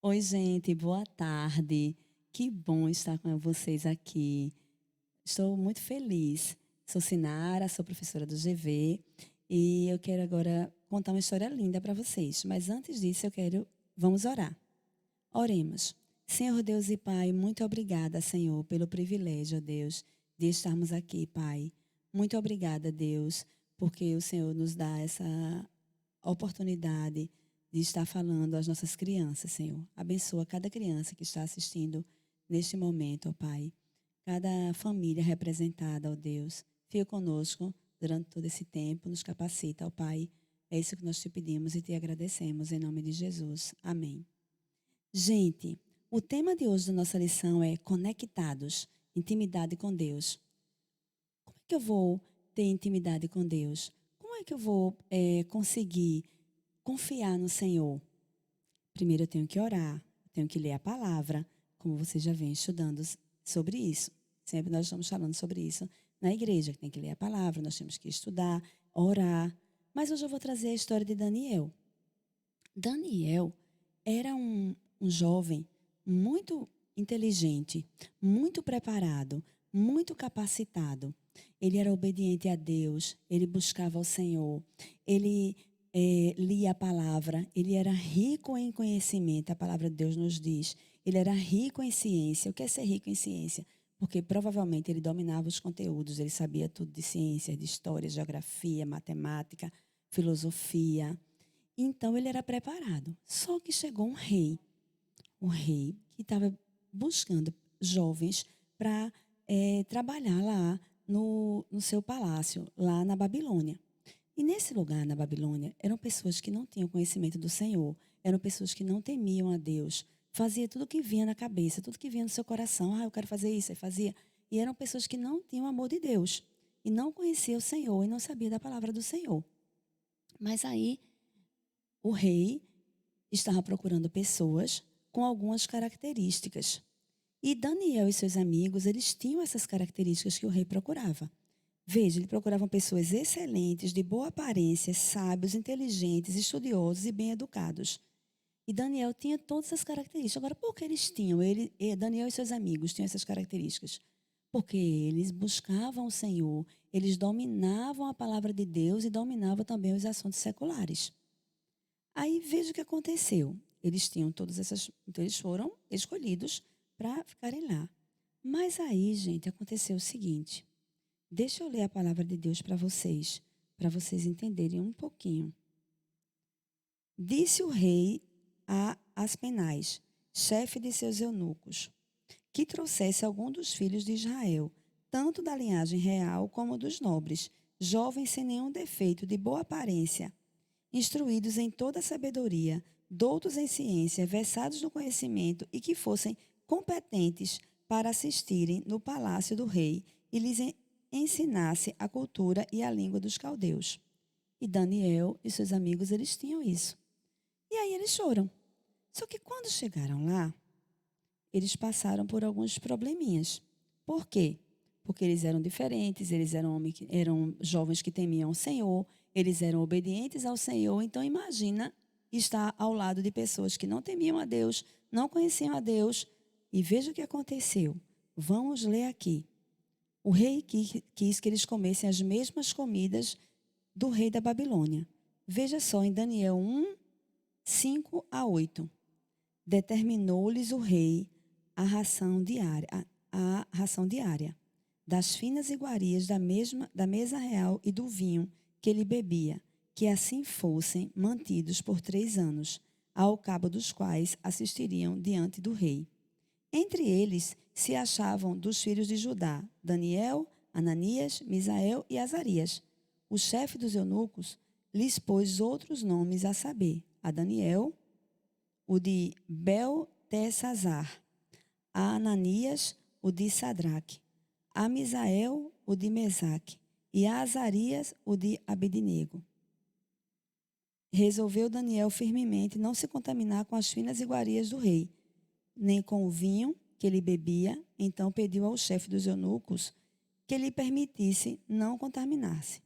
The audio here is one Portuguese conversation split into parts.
Oi, gente, boa tarde. Que bom estar com vocês aqui. Estou muito feliz. Sou Sinara, sou professora do GV e eu quero agora contar uma história linda para vocês. Mas antes disso, vamos orar. Oremos. Senhor Deus e Pai, muito obrigada, Senhor, pelo privilégio, Deus, de estarmos aqui, Pai. Muito obrigada, Deus, porque o Senhor nos dá essa oportunidade de estar falando às nossas crianças, Senhor. Abençoa cada criança que está assistindo neste momento, ó Pai. Cada família representada, ó Deus. Fica conosco durante todo esse tempo, nos capacita, ó Pai. É isso que nós te pedimos e te agradecemos, em nome de Jesus. Amém. Gente, o tema de hoje da nossa lição é Conectados, intimidade com Deus. Como é que eu vou ter intimidade com Deus? Como é que eu vou conseguir confiar no Senhor? Primeiro eu tenho que orar, tenho que ler a palavra, como você já vem estudando sobre isso. Sempre nós estamos falando sobre isso na igreja, que tem que ler a palavra, nós temos que estudar, orar. Mas hoje eu vou trazer a história de Daniel. Daniel era um jovem muito inteligente, muito preparado, muito capacitado. Ele era obediente a Deus, ele buscava o Senhor, ele lia a palavra, ele era rico em conhecimento, a palavra de Deus nos diz. Ele era rico em ciência. O que é ser rico em ciência? Porque provavelmente ele dominava os conteúdos, ele sabia tudo de ciência, de história, geografia, matemática, filosofia. Então ele era preparado. Só que chegou um rei que estava buscando jovens para trabalhar lá no seu palácio, lá na Babilônia. E nesse lugar, na Babilônia, eram pessoas que não tinham conhecimento do Senhor, eram pessoas que não temiam a Deus, fazia tudo que vinha na cabeça, tudo que vinha no seu coração, eu quero fazer isso, aí fazia. E eram pessoas que não tinham amor de Deus, e não conheciam o Senhor, e não sabiam da palavra do Senhor. Mas aí, o rei estava procurando pessoas com algumas características. E Daniel e seus amigos, eles tinham essas características que o rei procurava. Veja, ele procurava pessoas excelentes, de boa aparência, sábios, inteligentes, estudiosos e bem educados. E Daniel tinha todas essas características. Agora, por que eles tinham? Daniel e seus amigos tinham essas características. Porque eles buscavam o Senhor, eles dominavam a palavra de Deus e dominavam também os assuntos seculares. Aí veja o que aconteceu. Eles tinham todas essas. Então, eles foram escolhidos para ficarem lá. Mas aí, gente, aconteceu o seguinte. Deixa eu ler a palavra de Deus para vocês entenderem um pouquinho. Disse o rei a Aspenaz, chefe de seus eunucos, que trouxesse algum dos filhos de Israel, tanto da linhagem real como dos nobres, jovens sem nenhum defeito, de boa aparência, instruídos em toda a sabedoria, doutos em ciência, versados no conhecimento e que fossem competentes para assistirem no palácio do rei e lhes ensinasse a cultura e a língua dos caldeus. E Daniel e seus amigos, eles tinham isso. E aí eles foram. Só que quando chegaram lá, eles passaram por alguns probleminhas. Por quê? Porque eles eram diferentes, eles eram jovens que temiam o Senhor, eles eram obedientes ao Senhor. Então imagina estar ao lado de pessoas que não temiam a Deus, não conheciam a Deus. E veja o que aconteceu. Vamos ler aqui. O rei quis que eles comessem as mesmas comidas do rei da Babilônia. Veja só, em Daniel 1, 5 a 8. Determinou-lhes o rei a ração diária das finas iguarias da mesa real e do vinho que ele bebia, que assim fossem mantidos por 3 anos, ao cabo dos quais assistiriam diante do rei. Entre eles se achavam dos filhos de Judá, Daniel, Ananias, Misael e Azarias. O chefe dos eunucos lhes pôs outros nomes a saber, a Daniel, o de Beltesazar, a Ananias, o de Sadraque, a Misael, o de Mesaque, e a Azarias, o de Abednego. Resolveu Daniel firmemente não se contaminar com as finas iguarias do rei, nem com o vinho que ele bebia. Então pediu ao chefe dos eunucos que lhe permitisse não contaminar-se.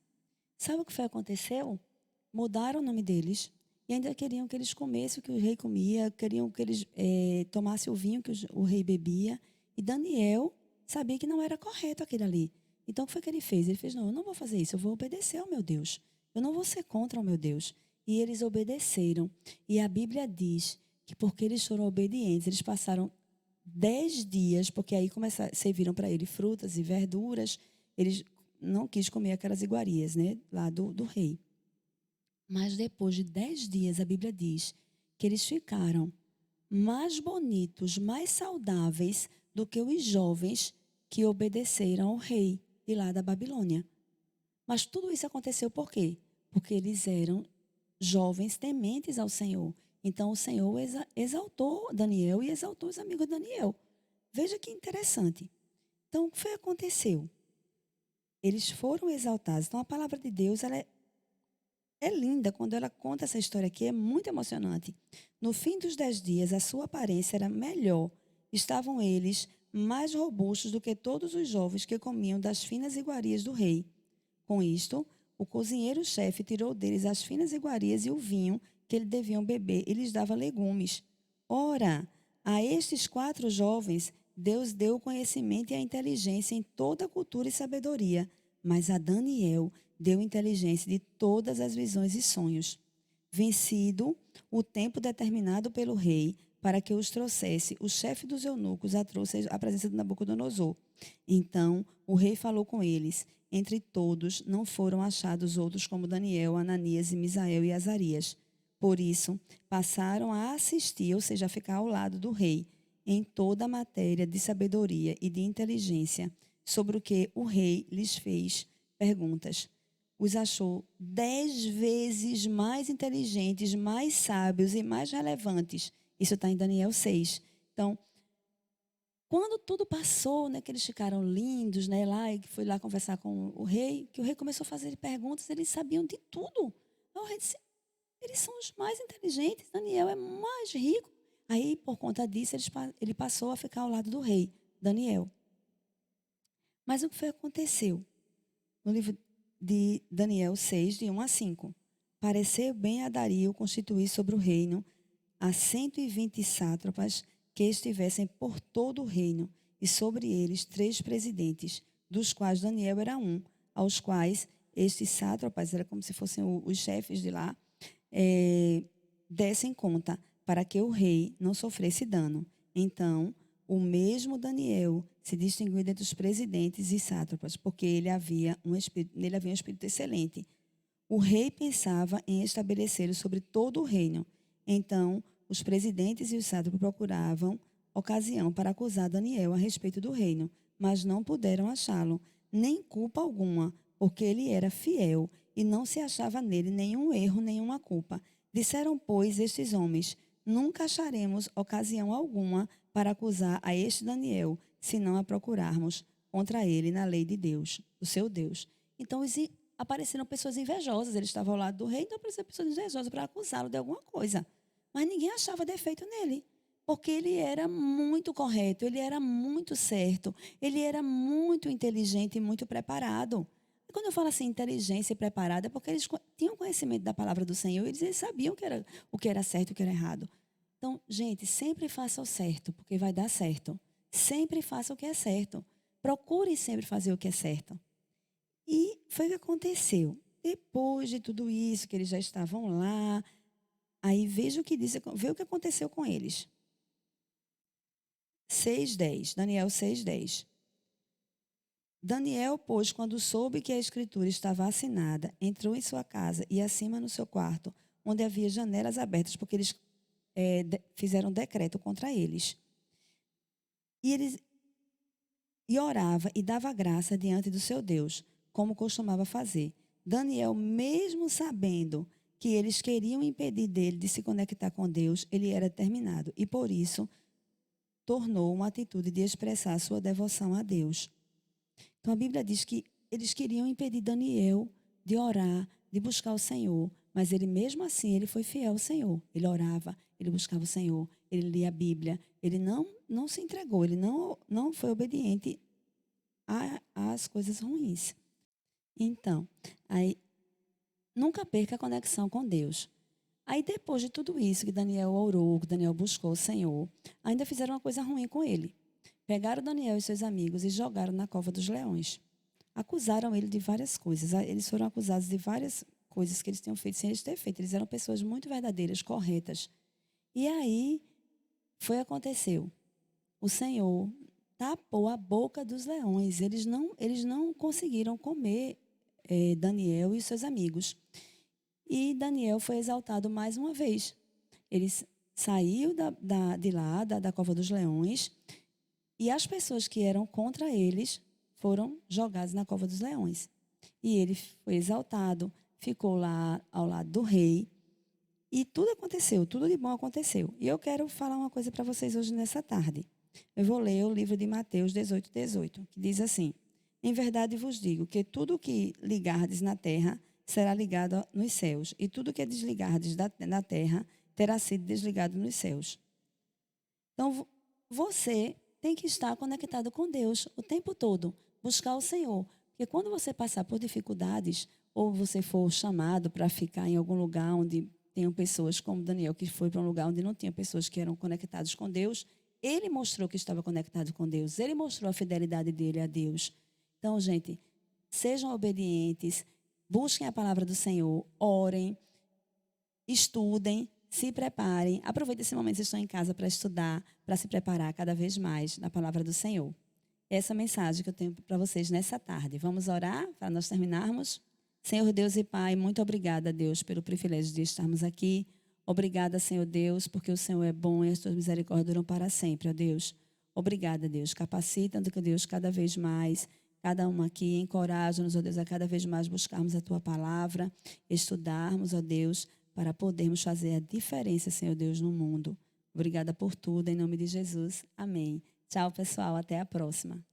Sabe o que foi que aconteceu? Mudaram o nome deles. e ainda queriam que eles comessem o que o rei comia, queriam que eles tomassem o vinho que o rei bebia. E Daniel sabia que não era correto aquilo ali. Então, o que foi que ele fez? Ele fez, não, eu não vou fazer isso, eu vou obedecer ao meu Deus. Eu não vou ser contra o meu Deus. E eles obedeceram. E a Bíblia diz que porque eles foram obedientes, eles passaram 10 dias, porque aí serviram para ele frutas e verduras. Eles não quis comer aquelas iguarias, né, lá do rei. Mas depois de 10 dias, a Bíblia diz que eles ficaram mais bonitos, mais saudáveis do que os jovens que obedeceram ao rei de lá da Babilônia. Mas tudo isso aconteceu por quê? Porque eles eram jovens tementes ao Senhor. Então o Senhor exaltou Daniel e exaltou os amigos de Daniel. Veja que interessante. Então o que foi que aconteceu? Eles foram exaltados. Então a palavra de Deus ela é linda. Quando ela conta essa história aqui, é muito emocionante. No fim dos 10 dias, a sua aparência era melhor. Estavam eles mais robustos do que todos os jovens que comiam das finas iguarias do rei. Com isto, o cozinheiro-chefe tirou deles as finas iguarias e o vinho que eles deviam beber e lhes dava legumes. Ora, a estes 4 jovens, Deus deu o conhecimento e a inteligência em toda a cultura e sabedoria, mas a Daniel deu inteligência de todas as visões e sonhos. Vencido o tempo determinado pelo rei para que os trouxesse, o chefe dos eunucos a trouxe à presença de Nabucodonosor. Então o rei falou com eles. Entre todos não foram achados outros como Daniel, Ananias, Misael e Azarias. Por isso, passaram a assistir, ou seja, a ficar ao lado do rei, em toda a matéria de sabedoria e de inteligência, sobre o que o rei lhes fez perguntas. Os achou 10 vezes mais inteligentes, mais sábios e mais relevantes. Isso está em Daniel 6. Então, quando tudo passou, né, que eles ficaram lindos, né, lá, e foi lá conversar com o rei, que o rei começou a fazer perguntas, eles sabiam de tudo. Então, o rei disse, eles são os mais inteligentes, Daniel é mais rico. Aí, por conta disso, ele passou a ficar ao lado do rei, Daniel. Mas o que foi que aconteceu? No livro de Daniel 6, de 1 a 5. Pareceu bem a Dario constituir sobre o reino a 120 sátrapas que estivessem por todo o reino, e sobre eles 3 presidentes, dos quais Daniel era um, aos quais estes sátrapas, era como se fossem os chefes de lá, dessem conta, para que o rei não sofresse dano. Então, o mesmo Daniel se distinguiu dentre os presidentes e sátrapas, porque nele havia um espírito excelente. O rei pensava em estabelecê-lo sobre todo o reino. Então, os presidentes e os sátrapas procuravam ocasião para acusar Daniel a respeito do reino, mas não puderam achá-lo, nem culpa alguma, porque ele era fiel e não se achava nele nenhum erro, nenhuma culpa. Disseram, pois, estes homens: nunca acharemos ocasião alguma para acusar a este Daniel, se não a procurarmos contra ele na lei de Deus, o seu Deus. Então, apareceram pessoas invejosas. Ele estava ao lado do rei, então apareceram pessoas invejosas para acusá-lo de alguma coisa. Mas ninguém achava defeito nele, porque ele era muito correto, ele era muito certo, ele era muito inteligente e muito preparado. E quando eu falo assim, inteligência e preparada, é porque eles tinham conhecimento da palavra do Senhor, eles sabiam o que era certo e o que era errado. Então, gente, sempre faça o certo, porque vai dar certo. Sempre faça o que é certo. Procure sempre fazer o que é certo. E foi o que aconteceu. Depois de tudo isso, que eles já estavam lá, aí veja o que diz, vê o que aconteceu com eles. 6:10, Daniel 6:10. Daniel, pois, quando soube que a escritura estava assinada, entrou em sua casa e acima no seu quarto, onde havia janelas abertas, porque eles fizeram um decreto contra eles. E orava e dava graça diante do seu Deus, como costumava fazer. Daniel, mesmo sabendo que eles queriam impedir dele de se conectar com Deus, ele era determinado e, por isso, tornou uma atitude de expressar sua devoção a Deus. Então, a Bíblia diz que eles queriam impedir Daniel de orar, de buscar o Senhor, mas ele, mesmo assim, ele foi fiel ao Senhor. Ele orava, ele buscava o Senhor, ele lia a Bíblia, ele não se entregou, ele não foi obediente às coisas ruins. Então, aí, nunca perca a conexão com Deus. Aí, depois de tudo isso, que Daniel orou, que Daniel buscou o Senhor, ainda fizeram uma coisa ruim com ele. Pegaram Daniel e seus amigos e jogaram na cova dos leões. Acusaram ele de várias coisas. Eles foram acusados de várias coisas que eles tinham feito sem eles terem feito. Eles eram pessoas muito verdadeiras, corretas. E aí, aconteceu. O Senhor tapou a boca dos leões. Eles não conseguiram comer Daniel e seus amigos. E Daniel foi exaltado mais uma vez. Ele saiu de lá, da cova dos leões, e as pessoas que eram contra eles foram jogadas na cova dos leões. E ele foi exaltado, ficou lá ao lado do rei. E tudo aconteceu, tudo de bom aconteceu. E eu quero falar uma coisa para vocês hoje nessa tarde. Eu vou ler o livro de Mateus 18, que diz assim: Em verdade vos digo que tudo que ligardes na terra será ligado nos céus, e tudo que desligardes na terra terá sido desligado nos céus. Então, você tem que estar conectado com Deus o tempo todo, buscar o Senhor. Porque quando você passar por dificuldades, ou você for chamado para ficar em algum lugar onde tenham pessoas, como Daniel, que foi para um lugar onde não tinha pessoas que eram conectadas com Deus, ele mostrou que estava conectado com Deus, ele mostrou a fidelidade dele a Deus. Então, gente, sejam obedientes, busquem a palavra do Senhor, orem, estudem, se preparem. Aproveitem esse momento que vocês estão em casa para estudar, para se preparar cada vez mais na palavra do Senhor. Essa é a mensagem que eu tenho para vocês nessa tarde. Vamos orar para nós terminarmos? Senhor Deus e Pai, muito obrigada, Deus, pelo privilégio de estarmos aqui. Obrigada, Senhor Deus, porque o Senhor é bom e as tuas misericórdias duram para sempre, ó Deus. Obrigada, Deus. Capacita-nos, Deus, cada vez mais. Cada um aqui, encoraja-nos, ó Deus, a cada vez mais buscarmos a Tua palavra, estudarmos, ó Deus, para podermos fazer a diferença, Senhor Deus, no mundo. Obrigada por tudo, em nome de Jesus. Amém. Tchau, pessoal. Até a próxima.